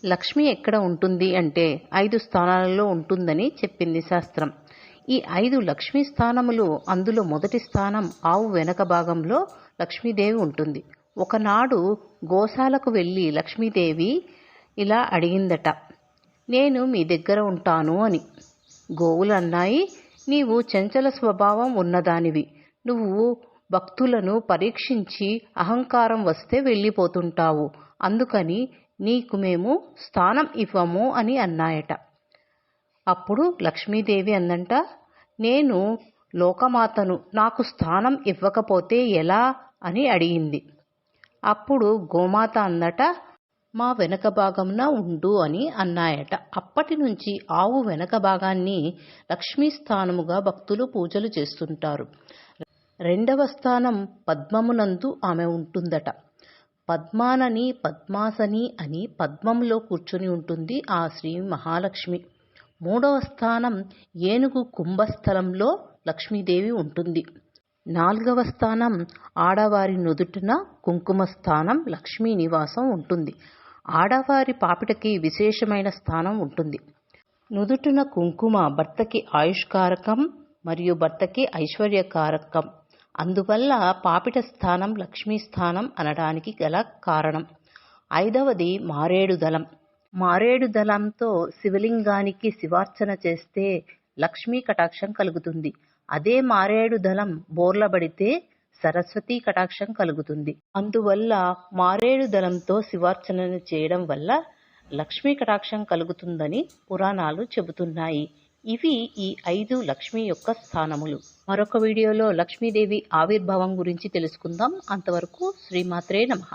లక్ష్మి ఎక్కడ ఉంటుంది అంటే 5 స్థానాలలో ఉంటుందని చెప్పింది శాస్త్రం. ఈ 5 లక్ష్మీ స్థానములు, అందులో మొదటి స్థానం ఆవు వెనక భాగంలో లక్ష్మీదేవి ఉంటుంది. ఒకనాడు గోశాలకు వెళ్ళి లక్ష్మీదేవి ఇలా అడిగిందట, నేను మీ దగ్గర ఉంటాను అని. గోవులు అన్నాయి, నీవు చంచల స్వభావం ఉన్నదానివి, నువ్వు భక్తులను పరీక్షించి అహంకారం వస్తే వెళ్ళిపోతుంటావు, అందుకని నీకు మేము స్థానం ఇవ్వము అని అన్నాయట. అప్పుడు లక్ష్మీదేవి అందంట, నేను లోకమాతను, నాకు స్థానం ఇవ్వకపోతే ఎలా అని అడిగింది. అప్పుడు గోమాత అందట, మా వెనక భాగంన ఉండు అని అన్నాయట. అప్పటి నుంచి ఆవు వెనక భాగాన్ని లక్ష్మీ స్థానముగా భక్తులు పూజలు చేస్తుంటారు. రెండవ స్థానం పద్మమునందు ఆమె ఉంటుందట. పద్మానని పద్మాసని అని పద్మంలో కూర్చుని ఉంటుంది ఆ శ్రీ మహాలక్ష్మి. మూడవ స్థానం ఏనుగు కుంభస్థలంలో లక్ష్మీదేవి ఉంటుంది. నాలుగవ స్థానం ఆడవారి నుదుటిన కుంకుమ స్థానం లక్ష్మీ నివాసం ఉంటుంది. ఆడవారి పాపిటకి విశేషమైన స్థానం ఉంటుంది. నుదుటిన కుంకుమ భర్తకి ఆయుష్కారకం మరియు భర్తకి ఐశ్వర్యకారకం. అందువల్ల పాపిట స్థానం లక్ష్మీ స్థానం అనడానికి గల కారణం. ఐదవది మారేడు దళం. మారేడు దళంతో శివలింగానికి శివార్చన చేస్తే లక్ష్మీ కటాక్షం కలుగుతుంది. అదే మారేడు దళం బోర్లబడితే సరస్వతీ కటాక్షం కలుగుతుంది. అందువల్ల మారేడు దళంతో శివార్చన చేయడం వల్ల లక్ష్మీ కటాక్షం కలుగుతుందని పురాణాలు చెబుతున్నాయి. ఇవి ఈ 5 లక్ష్మి యొక్క స్థానములు. మరొక వీడియోలో లక్ష్మీదేవి ఆవిర్భావం గురించి తెలుసుకుందాం. అంతవరకు శ్రీమాత్రే నమః.